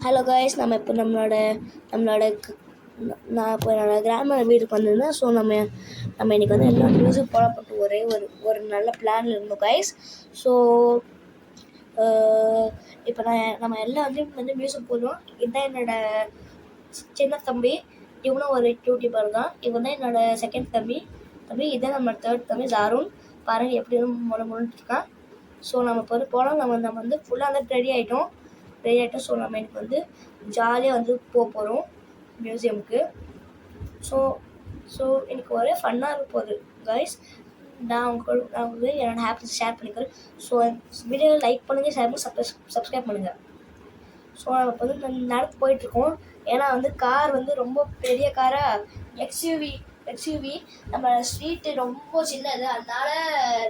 Hello guys, நம்ம இப்போ நம்மளோட நான் இப்போ என்னோடய கிராம வீட்டுக்கு வந்திருந்தேன். ஸோ நம்ம இன்றைக்கி வந்து எல்லா நியூஸும் போடப்பட்டு ஒரு நல்ல பிளானில் இருந்தோம் காய்ஸ். ஸோ இப்போ நம்ம எல்லாம் வந்து மியூசிக் போடுவோம். இதுதான் என்னோடய சின்ன தம்பி, இவனும் ஒரு யூடியூபர் தான். இவன் தான் என்னோடய செகண்ட் தம்பி. இதுதான் நம்ம தேர்ட் தம்பி ஜாரூன். பாருங்கள் எப்படி முழுட்டுருக்கான். ஸோ நம்ம இப்போ வந்து போகலாம். நம்ம வந்து ஃபுல்லாக வந்து ரெடி ஆகிட்டோம். ஸோ நம்ம எனக்கு வந்து ஜாலியாக வந்து போகிறோம் மியூசியமுக்கு. ஸோ எனக்கு ஒரே ஃபன்னாக இருக்க போகுது கைஸ். நான் வந்து என்னோடய ஹேப்பினஸ் ஷேர் பண்ணிக்கிறேன். ஸோ வீடியோ லைக் பண்ணுங்கள், ஷேர் பண்ணி சப்ஸ்கிரைப் பண்ணுங்கள். ஸோ நம்ம இப்போ வந்து நடந்து போயிட்டுருக்கோம். ஏன்னா வந்து கார் வந்து ரொம்ப பெரிய காராக எக்ஸ்யூவி நம்ம ஸ்ட்ரீட்டு ரொம்ப சின்னது. அதனால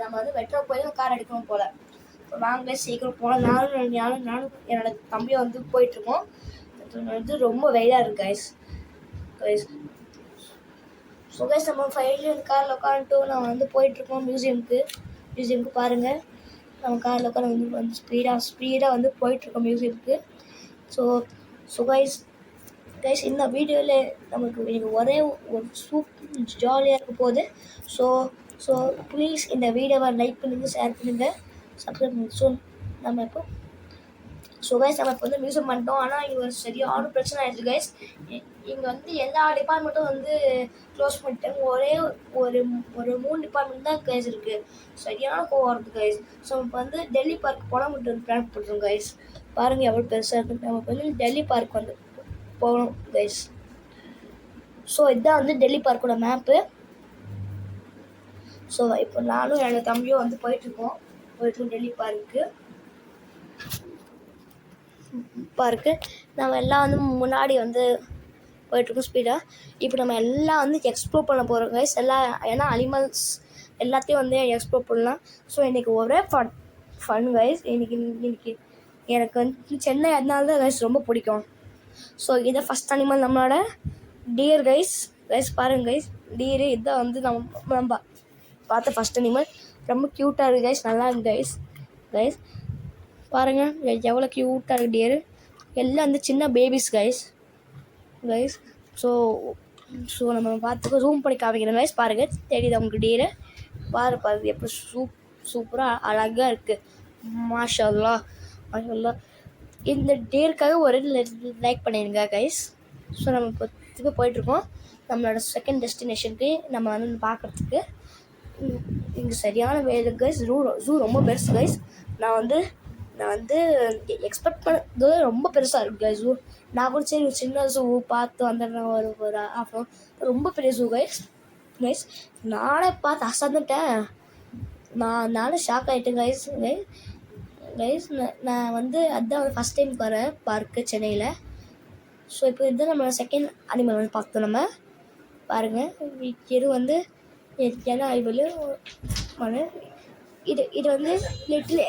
நம்ம வந்து மெட்ரோ போய் கார் எடுக்கணும் போல். வாங்க சீக்கிரம் போகலாம். நானும் என்னோட தம்பியை வந்து போயிட்டுருக்கோம். வந்து ரொம்ப வெயிலாக இருக்குது கைஸ். ஸோ கைஸ், நம்ம ஃபைனல் காரில் உட்காந்துட்டு நம்ம வந்து போயிட்டுருக்கோம் மியூசியமுக்கு. பாருங்கள், நம்ம காரில் உட்காந்து வந்து ஸ்பீடாக வந்து போயிட்டுருக்கோம் மியூசியமுக்கு. ஸோ கைஸ் இந்த வீடியோவில் எனக்கு ஒரே ஒரு ஜாலியாக இருக்க போகுது. ஸோ ப்ளீஸ் இந்த வீடியோவை லைக் பண்ணுங்கள், ஷேர் பண்ணுங்கள், சப்ஸ்கிரைப் பண்ணுங்கள். நம்ம இப்போ வந்து மியூசியம் பண்ணிட்டோம். ஆனால் இங்கே ஒரு சரியான பிரச்சனை ஆயிடுச்சு கைஸ். இங்கே வந்து எல்லா டிபார்ட்மெண்ட்டும் வந்து க்ளோஸ் பண்ணிட்டாங்க. ஒரே ஒரு 3 டிபார்ட்மெண்ட் தான் கைஸ் இருக்குது. சரியான கோவம் இருக்குது கைஸ். ஸோ இப்போ வந்து டெல்லி பார்க் போனால் மட்டும் பிளான் பண்ணுறோம் கைஸ். பாருங்கள் எவ்வளோ பெருசாக இருக்குது. நமக்கு வந்து டெல்லி பார்க் வந்து போகணும் கைஸ். ஸோ இதுதான் வந்து டெல்லி பார்க்கோட மேப்பு. ஸோ இப்போ நானும் என்னோடய தம்பியும் வந்து போயிட்டுருக்கோம் டெல்லி பார்க்கு. நம்ம எல்லாம் வந்து முன்னாடி வந்து போயிட்டுருக்கோம் ஸ்பீடாக. இப்போ நம்ம எல்லாம் வந்து எக்ஸ்ப்ளோர் பண்ண போகிறோம் கைஸ். ஏன்னா அனிமல்ஸ் எல்லாத்தையும் வந்து எக்ஸ்ப்ளோர் பண்ணலாம். ஸோ இன்றைக்கி ஒரே ஃபன் கைஸ். இன்னைக்கு எனக்கு வந்து சென்னை அதனால தான் கைஸ் ரொம்ப பிடிக்கும். ஸோ இதை ஃபஸ்ட் அனிமல் நம்மளோட டியர் கைஸ். பாருங்க கைஸ், டியரு இதுதான் வந்து நம்ம பார்த்த ஃபஸ்ட் அனிமல். ரொம்ப க்யூட்டாக இருக்குது கைஸ், நல்லா இருக்குது கைஸ். பாருங்கள் எவ்வளோ க்யூட்டாக இருக்குது டியரு. எல்லாம் வந்து சின்ன பேபிஸ் கைஸ். ஸோ நம்ம பார்த்துக்க ஜூம் பண்ணி காமிக்கிறோம் கைஸ். பாருங்கள், தெரியுது அவங்களுக்கு டியரு. பாரு எப்படி சூப்பராக அழகாக இருக்குது. மாஷா அல்லாஹ். இந்த டேருக்காக ஒரு லைக் பண்ணிடுங்க கைஸ். ஸோ நம்ம இப்போ போயிட்டுருக்கோம் நம்மளோட செகண்ட் டெஸ்டினேஷனுக்கு. நம்ம வந்து பார்க்குறதுக்கு இங்கே சரியான வேலை கைஸ். ஜூ ரொம்ப பெருசு கைஸ். நான் வந்து எக்ஸ்பெக்ட் பண்ணது ரொம்ப பெருசாக இருக்குது கைஸ். ஜூ நான் கூட சரி சின்ன ஜூ பார்த்து வந்துடுறேன் ஒரு ஆஃப் ரொம்ப பெரிய ஜூ கைஸ். நானே பார்த்து அசந்துட்டேன். நானும் ஷாக் ஆகிட்டேன் கைஸ். நான் வந்து அதுதான் வந்து ஃபஸ்ட் டைம் போகிறேன் பார்க்கு சென்னையில். ஸோ இப்போ இதுதான் நம்மளோட செகண்ட் அனிமல் வந்து பார்த்தோம். நம்ம பாருங்கள், இது வந்து ஏன்னா இது வந்து லிட்டில்.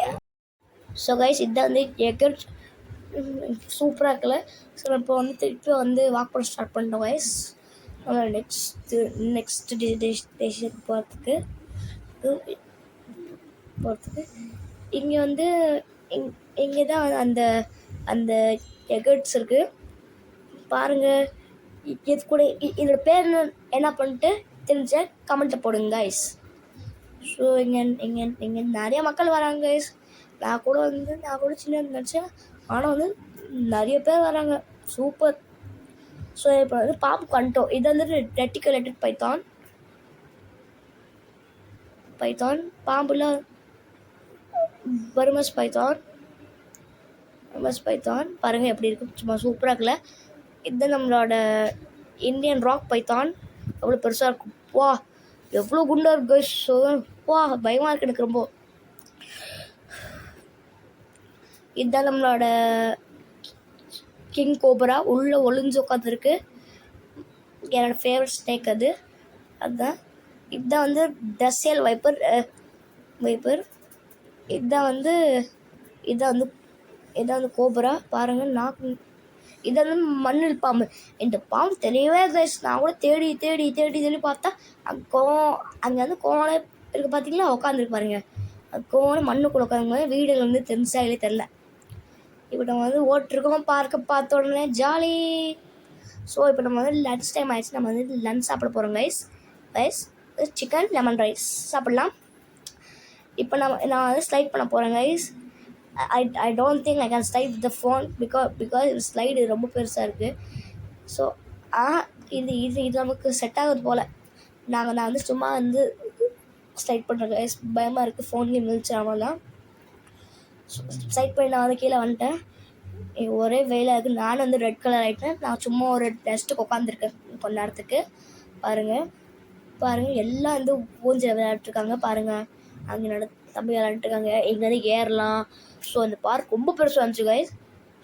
ஸோ கைஸ் இதுதான் வந்து எக்கர் சூப்பராக இருக்குல்ல. ஸோ இப்போ வந்து திருப்பி வந்து வாக் பண்ண ஸ்டார்ட் பண்ணிட்டோம் கைஸ். நம்ம நெக்ஸ்ட் டெஸ்டினேஷன் போகிறதுக்கு இங்கே வந்து இங்கே தான் அந்த எகர்ட்ஸ் இருக்குது. பாருங்கள், இது கூட இதோட பேர் என்ன பண்ணிட்டு தெரிஞ்ச கமெண்ட்டில் போடுங்க கைஸ். ஸோ இங்கே நிறைய மக்கள் வராங்க கைஸ். நான் கூட சின்ன நினச்சேன், ஆனால் வந்து நிறைய பேர் வராங்க. சூப்பர். ஸோ இப்போ வந்து பாம்பு கண்டோம். இது வந்து ரெட்டிகுலேட்டட் பைத்தான் பாம்புல பர்மஸ் பைத்தான் பாருங்கள் எப்படி இருக்குது. சும்மா சூப்பராக இருக்குல்ல. இதுதான் நம்மளோட இந்தியன் ராக் பைத்தான். எவ்வளோ பெருசாக இருக்கும். வா எவ்வளோ குண்டாக இருக்கு கைஸ். ஸோ வா பயமாக இருக்குது எனக்கு ரொம்ப. இதுதான் நம்மளோட கிங் கோப்ரா. உள்ளே ஒளிஞ்சு உட்காந்துருக்கு. என்னோடய ஃபேவரட் ஸ்னேக் அதுதான். இதுதான் வந்து டஸ்யல் வைப்பர். இதுதான் வந்து கோப்ரா. பாருங்கள் இதை வந்து மண்ணில் பாம்பு. இந்த பாம்பு தெரியவே கைஸ். நான் கூட தேடி பார்த்தா அங்கே வந்து கோணம் இருக்குது பார்த்தீங்களா, உட்காந்துருக்கு பாருங்கள். அது கோணம் மண்ணுக்குள்ளே உட்காந்து வீடுகள் வந்து தெரிஞ்சா தெரில. இப்போ நம்ம வந்து ஓட்டிருக்கோம், பார்க்க பார்த்த உடனே ஜாலி. ஸோ இப்போ நம்ம வந்து லன்ச் டைம் ஆயிடுச்சு, நம்ம வந்து லன்ச் சாப்பிட போகிறோம் கைஸ். சிக்கன் லெமன் ரைஸ் சாப்பிட்லாம். இப்போ நான் வந்து ஸ்லைட் பண்ண போகிறேன் guys. I don't think I can slide with the phone because slide ரொம்ப பெருசாக இருக்குது. ஸோ இது நமக்கு செட் ஆகுது போல். நான் வந்து சும்மா வந்து ஸ்லைட் பண்ணுறேன் கைஸ். பயமாக இருக்குது, ஃபோன்லேயும் மிதிச்சு அவெல்லாம். ஸ்லைட் பண்ணி நான் வந்து கீழே வந்துட்டேன். ஒரே வெயிலாக இருக்குது. நானும் வந்து ரெட் கலர் ஆகிட்டேன். நான் சும்மா ஒரு டெஸ்ட்டுக்கு உட்காந்துருக்கேன் கொஞ்ச நேரத்துக்கு. பாருங்கள் எல்லாம் வந்து ஊஞ்சல் விளையாட்டுருக்காங்க. பாருங்கள் அங்கே தம்பி விளையாண்டுருக்காங்க. இங்கே வந்து ஏறலாம். ஸோ இந்த பார்க் ரொம்ப பெருசாக இருந்துச்சு கைஸ்.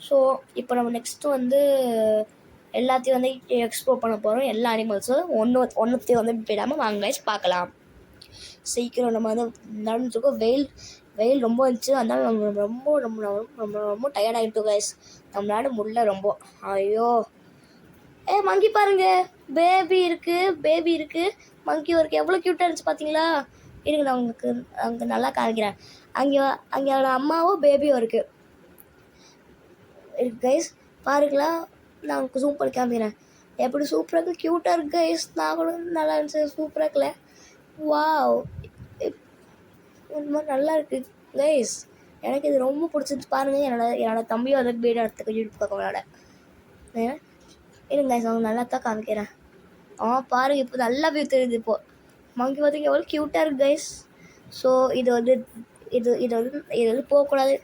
ஸோ இப்போ நம்ம நெக்ஸ்ட்டு வந்து எல்லாத்தையும் வந்து எக்ஸ்ப்ளோர் பண்ண போகிறோம். எல்லா அனிமல்ஸும் ஒன்றுத்தையும் வந்து போயிடாமல் வாங்க கைஸ் பார்க்கலாம். சீக்கிரம் நம்ம வந்து நடந்துருக்கோம். வெயில் ரொம்ப இருந்துச்சு, அதனால நம்ம ரொம்ப டயர்ட் ஆகிட்டோம் கைஸ். நம்மளால முடியல ரொம்ப. ஐயோ மங்கி பாருங்க, பேபி இருக்குது. மங்கி ஒர்க்கு எவ்வளோ க்யூட்டாக இருந்துச்சு பார்த்தீங்களா? இருங்க நான் உங்களுக்கு அங்கே நல்லா காமிக்கிறேன். அங்கே அம்மாவும் பேபியும் இருக்கு கைஸ். பாருங்களா, நான் உங்களுக்கு ஜூம் பண்ணி காமிக்கிறேன். எப்படி சூப்பராக இருக்குது, க்யூட்டாக இருக்குது கைஸ். நான் கூட நல்லா இருந்துச்சு, சூப்பராக இருக்குல்ல? வாவ், இந்த மாதிரி நல்லா இருக்குது கைஸ். எனக்கு இது ரொம்ப பிடிச்சிருச்சு. பாருங்கள், என்னோட தம்பியும் வந்து வீடியோ எடுத்துக்க யூடியூப் பக்கங்களோட இருங்க கைஸ். அவங்க நல்லா தான் காமிக்கிறேன். பாருங்கள், இப்போ நல்லா வியூ தெரியுது. இப்போது மங்கி பார்த்தீங்க எவ்வளோ க்யூட்டாக இருக்குது கைஸ். ஸோ இது வந்து போகக்கூடாது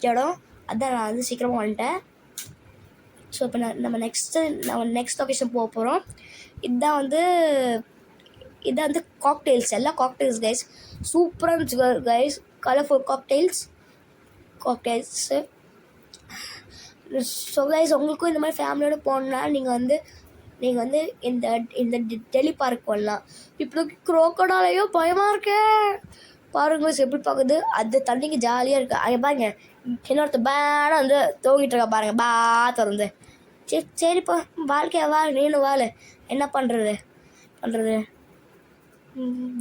இடம், அதான் நான் வந்து சீக்கிரமாக வந்துட்டேன். ஸோ இப்போ நம்ம நெக்ஸ்ட் லொக்கேஷன் போக போகிறோம். இதான் வந்து காக்டெயில்ஸ், எல்லாம் காக்டெயில்ஸ் கைஸ். சூப்பராக இருந்துச்சு கைஸ், கலர்ஃபுல் காக்டெயில்ஸு. ஸோ கைஸ், உங்களுக்கும் இந்த மாதிரி ஃபேமிலியோடு போகணுன்னா நீங்கள் வந்து இந்த டெல்லி பார்க் போடலாம். இப்போ க்ரோக்கோடைலையோ பயமாக இருக்கே. பாருங்க எப்படி பார்க்குது, அது தண்ணிக்கு ஜாலியாக இருக்குது. அங்கே பாருங்க, இன்னொருத்த பேடாக வந்து தூங்கிட்டு இருக்கா பாருங்கள், திறந்து. சரிப்பா, வாழ்க்கையை நீனும் வாழ், என்ன பண்ணுறது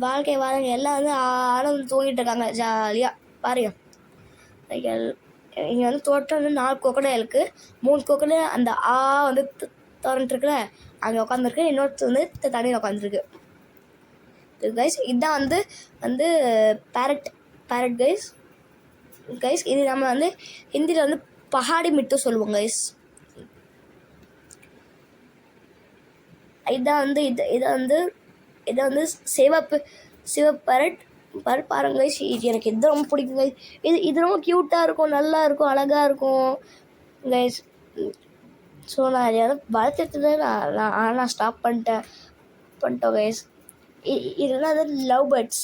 வாழ்க்கையை வாழுங்க. எல்லாம் வந்து ஆளும் தூங்கிட்டு இருக்காங்க ஜாலியாக. பாருங்க, இங்கே வந்து தோட்டம் வந்து 4 கொக்கடையில் இருக்குது. 3 கொக்கடை அந்த வந்து திறந்துட்டுருக்குல, அங்கே உட்காந்துருக்கு. இன்னொருத்தர் வந்து தண்ணியில் உட்காந்துருக்கு கைஸ். இதுதான் வந்து பேரட் கைஸ். இது நம்ம வந்து ஹிந்தியில் வந்து பஹாடி மிட்டு சொல்லுவோம் கைஸ். இதை வந்து சிவப்பு பேரட் பாருங்க கைஸ். இது எனக்கு இது ரொம்ப பிடிக்கும் கைஸ். இது ரொம்ப க்யூட்டாக இருக்கும், நல்லா இருக்கும், அழகாக இருக்கும் கைஸ். ஸோ நான் இதை வந்து வளர்த்துட்டு நான் ஸ்டாப் பண்ணிட்டோம் கைஸ். இதெல்லாம் வந்து லவ் பேர்ட்ஸ்.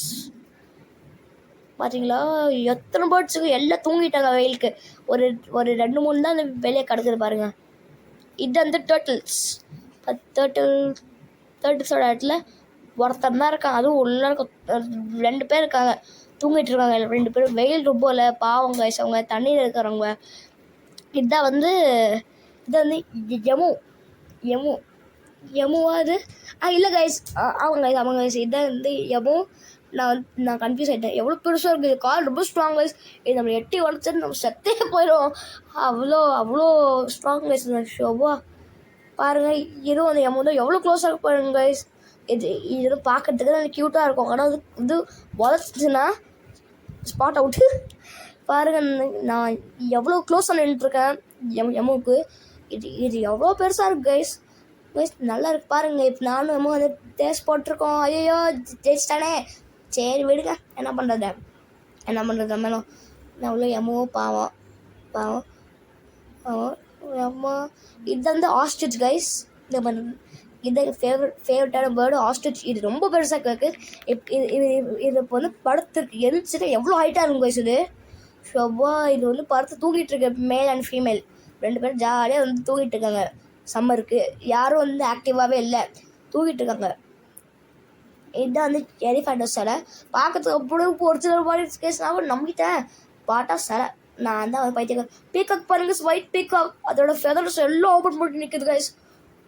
பார்த்தீங்களா, எத்தனை பேர்ட்ஸுக்கு எல்லாம் தூங்கிட்டாங்க வெயிலுக்கு. ஒரு 2-3 தான் அந்த வெளியே கிடக்குது பாருங்கள். இது வந்து டேர்ட்டில்ஸோட இடத்துல ஒருத்தர் தான் இருக்காங்க, அதுவும் உள்ள 2 பேர் இருக்காங்க, தூங்கிட்டு இருக்காங்க 2 பேரும். வெயில் ரொம்ப இல்லை, பாவம் கைஸ், அவங்க தண்ணியில் இருக்கிறவங்க. இதுதான் வந்து யமுவா அது இல்லை கைஸ், அவங்க கைஸ். இதான் வந்து யமு. நான் கன்ஃபியூஸ் ஆகிட்டேன். எவ்வளோ பெருசாக இருக்குது, கால் ரொம்ப ஸ்ட்ராங் கைஸ். இது நம்ம எட்டி உடச்சிட்டு நம்ம செத்தே போயிடும், அவ்வளோ ஸ்ட்ராங் கைஸ். ஷோபா பாருங்கள், இதுவும் அந்த யமு தான் எவ்வளோ க்ளோஸாக இருக்கு பாருங்க கைஸ். இது பார்க்கறதுக்கு தான் க்யூட்டாக இருக்கும், ஆனால் இது உதச்சிச்சுன்னா ஸ்பாட் அவுட்டு. பாருங்கள், நான் எவ்வளோ க்ளோஸாக நின்றுட்டுருக்கேன் யமுவுக்கு. இது எவ்வளோ பெருசாக இருக்குது கைஸ். நல்லா இருக்கு பாருங்கள். இப்போ நானும் யமு வந்து டேஸ்ட் போட்டிருக்கோம். ஐயோ ஜெயிச்சிட்டானே, சரி விடுங்க, என்ன பண்ணுறது மேலும். நான் உள்ள யமுவும் பாவம் அம்மா. இது வந்து ஆஸ்ட்ரிச் கைஸ். இது ஃபேவரட்டான பேர்டு ஆஸ்ட்ரிச். இது ரொம்ப பெருசாக இருக்குது. இது இப்போ வந்து படுத்துருக்கு, எழுச்சிட்டு எவ்வளோ ஹைட்டாக இருக்கும் கைஸ். இது ஷோபா. இது வந்து படுத்து தூங்கிட்டு இருக்கு, மேல் அண்ட் ஃபீமேல் 2 பேரும் ஜாலியாக வந்து தூங்கிட்டு இருக்காங்க. சம்மருக்கு யாரும் வந்து ஆக்டிவாகவே இல்லை, தூங்கிட்டு இருக்காங்க. இதுதான் வந்து எலிஃபண்ட் சிலை. பார்க்கறதுக்கு அப்படி ஒரு சில பாடி கேஸ் நான் நம்பிட்டேன். பாட்டா சிலை நான் தான் வந்து பைத்தியம். பீகாக் பாருங்க, ஒயிட் பீகாக், அதோட ஃபெதர்ஸ் எல்லாம் ஓப்பன் பண்ணி நிற்குது கைஸ்.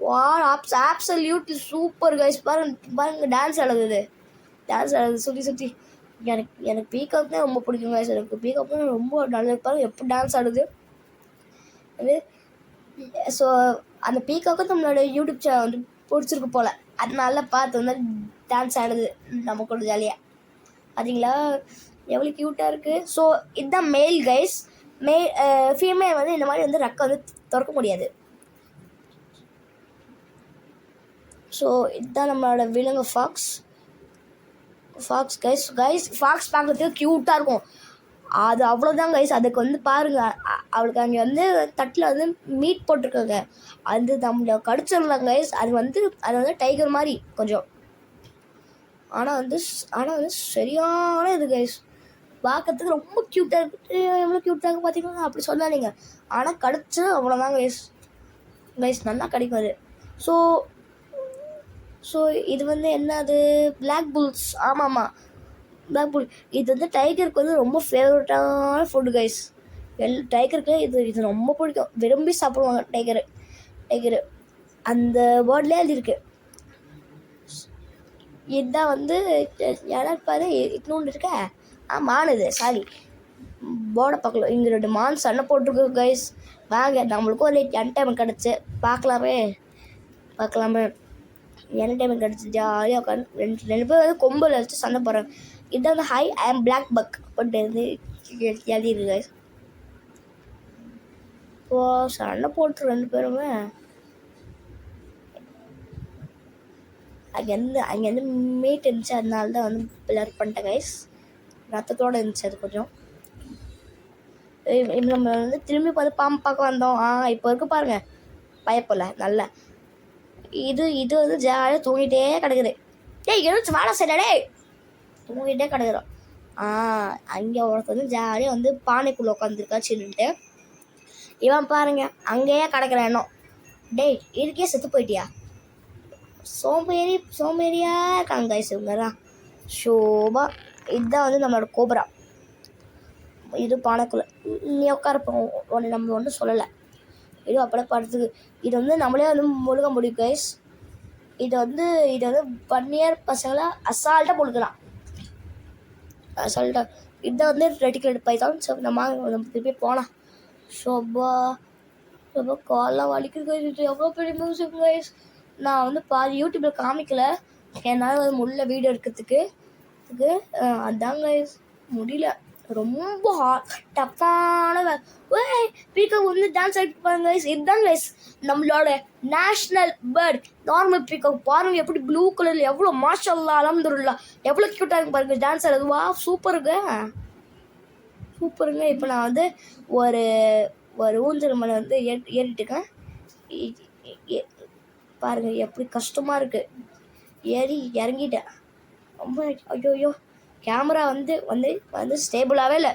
வா, அப்சல்யூட்லி சூப்பர் கைஸ். பாருங்க டான்ஸ் ஆடுது சுற்றி. எனக்கு பீகாக் தான் ரொம்ப பிடிக்கும் கைஸ். எனக்கு பீகாக் தான் ரொம்ப நல்லா இருப்பாங்க, எப்படி டான்ஸ் ஆடுது. அது ஸோ அந்த பீக்காக்கும் நம்மளோட யூடியூப் சேனல் வந்து பிடிச்சிருக்கு போல், அதனால பார்த்து வந்து டான்ஸ் ஆடுது நம்ம கூட ஜாலியாக. பார்த்தீங்களா எவ்வளோ க்யூட்டாக இருக்குது. ஸோ இதுதான் மேல் கைஸ். ஃபீமேல் வந்து இந்த மாதிரி வந்து ரெக்கை வந்து திறக்க முடியாது. ஸோ இதுதான் நம்மளோட விலங்கு ஃபாக்ஸ் கைஸ். ஃபாக்ஸ் பார்க்குறதுக்கு க்யூட்டாக இருக்கும். அது அவ்வளோதான் கைஸ். அதுக்கு வந்து பாருங்கள், அவளுக்கு அங்கே வந்து தட்டில் வந்து மீட் போட்டிருக்காங்க. அது நம்மளை கடிச்சிடலாம் கைஸ். அது வந்து டைகர் மாதிரி கொஞ்சம். ஆனால் வந்து சரியான இது கைஸ். பார்க்கறதுக்கு ரொம்ப க்யூட்டாக இருக்குது. எவ்வளோ க்யூட்டாக இருக்குது பார்த்தீங்கன்னா, அப்படி சொல்லாதீங்க. ஆனால் கடிச்சு அவ்வளோதான் கைஸ் நல்லா கிடைக்கும் அது. ஸோ இது வந்து என்னது, பிளாக் புல்ஸ். ஆமாம்மா, பிளாக் புல். இது வந்து டைகருக்கு வந்து ரொம்ப ஃபேவரட்டான ஃபுட்டு கைஸ். டைகருக்கு இது ரொம்ப பிடிக்கும், விரும்பி சாப்பிடுவாங்க டைகரு. அந்த வேர்ட்லேயே அது இருக்குது. இதுதான் வந்து யாராவது பாரு இன்னொன்று இருக்க. மானுது சாரி, போர்டை பார்க்கல. இங்கே 2 மான் சண்டை போட்டிருக்கு கைஸ். வாங்க, நம்மளுக்கும் ஒரு என்டர்டைன்மெண்ட் கிடச்சி பார்க்கலாமே. என்டர்டைன்மெண்ட் கிடச்சி ஜாலியாக உட்காந்து ரெண்டு பேர் வந்து கொம்பில் வச்சு சண்டை போடுறாங்க. இதுதான் வந்து ஹை ஐ ஆம் பிளாக் பக் பட் எழுதிருக்கு கைஸ். இப்போ சண்டை போட்டு 2 பேருமே அங்கேருந்து மீட் இருந்துச்சு. அதனால தான் வந்து பிளர் பண்ணிட்டேன் கைஸ். ரத்தத்தோடு இருந்துச்சு அது கொஞ்சம். நம்ம வந்து திரும்பி பார்த்து பாம்பு பார்க்க வந்தோம். இப்போ இருக்கு பாருங்க, பயப்பில்ல நல்லா. இது வந்து ஜாலியாக தூங்கிட்டே கிடக்குது. எழுச்சி வாழை சைடே தூங்கிட்டே கிடக்குறோம். அங்கே ஒருத்தர் வந்து ஜாலியாக வந்து பானைக்குள்ளே உட்காந்துருக்கா சின்னுட்டு. இவன் பாருங்க அங்கேயே கிடக்குறான். இன்னும் இதுக்கே செத்து போயிட்டியா? சோம்பேறியா இருக்காங்க கைஸ் இவங்க தான். ஷோபா. இதுதான் வந்து நம்மளோட கோபரா. இது பானைக்குள்ளே நீ உட்காரப்போம். நம்ம ஒன்றும் சொல்லலை. இது அப்படியே படுத்துக்கு. இது வந்து நம்மளே வந்து முழுக முடியும் கைஸ். இது வந்து 1 இயர் பசங்களை அசால்ட்டாக முழுகலாம். இதுதான் வந்து ரெட்டிகுலேட் பைத்தான். ஸோ நம்ம திருப்பி போகலாம். ஷோபா காலெலாம் வலிக்குது கைஸ். இது எவ்வளோ பெரிய மியூசிக் கைஸ். நான் வந்து பாதி யூடியூப்பில் காமிக்கல, என்னால் வந்து முடியல வீடியோ எடுக்கிறதுக்கு. அதான் கைஸ் முடியல. ரொம்ப டஃப்பான பீகாக் வந்து டான்ஸ் ஆகிட்டு பாருங்க கைஸ். இதுதான் கைஸ் நம்மளோட நேஷ்னல் பேர்ட் நார்மல் பீகாக். பாருங்க எப்படி ப்ளூ கலரில் எவ்வளோ மாஷல்லா அல்ஹம்துலில்லாஹ் எவ்வளோ க்யூட்டாக இருக்கு பாருங்க டான்ஸ் ஆடுறது. சூப்பருங்க. இப்போ நான் வந்து ஒரு ஊஞ்சல் மேலே வந்து ஏறிட்டுருக்கேன். பாருங்க எப்படி கஷ்டமாக இருக்குது. ஏறி இறங்கிட்டேன். ரொம்ப ஐயோ கேமரா வந்து ஸ்டேபிளாகவே இல்லை,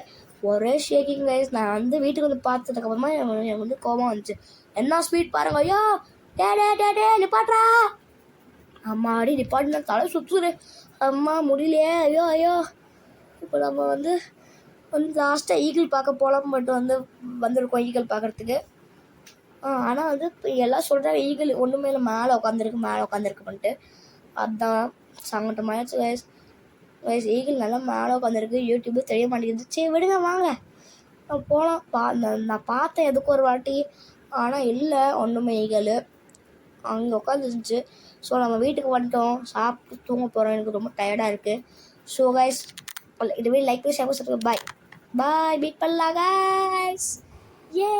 ஒரே ஷேக்கிங் கைஸ். நான் வந்து வீட்டுக்கு வந்து பார்த்ததுக்கப்புறமா எனக்கு வந்து கோபம் வந்துச்சு. என்ன ஸ்பீட் பாருங்க. ஐயோ டே நிப்பாட்றா. அம்மாடி நிப்பாட்டினா தலை சுற்றுது. அம்மா முடியலையே. ஐயோ. இப்போ நம்ம வந்து லாஸ்ட்டாக ஈகிள் பார்க்க போகலாம். பட் வந்திருக்கோம் ஈகிள் பார்க்குறதுக்கு. ஆனால் வந்து இப்போ எல்லாம் சொல்கிறாங்க ஈகிள் ஒன்றுமே இல்லை, மேலே உட்காந்துருக்குன்ட்டு. அதுதான் சங்கட்டமாயிடுச்சு கைஸ். ஈகிள் நல்லா மேலே உட்காந்துருக்கு. யூடியூப்பு தெரிய மாட்டேங்குது. சரி விடுங்க, வாங்க போகலாம். நான் பார்த்தேன் எதுக்கு ஒரு வாட்டி, ஆனால் இல்லை ஒன்றுமே ஈகிள் அங்கே உட்காந்துருந்துச்சு. ஸோ நம்ம வீட்டுக்கு வந்துட்டோம், சாப்பிட்டு தூங்க போகிறோம். எனக்கு ரொம்ப டயர்டாக இருக்குது. ஸோ கைஸ் இதுவே லைக் ஷேர் பாய் மீட் பண்ணலாம் கைஸ். ஏ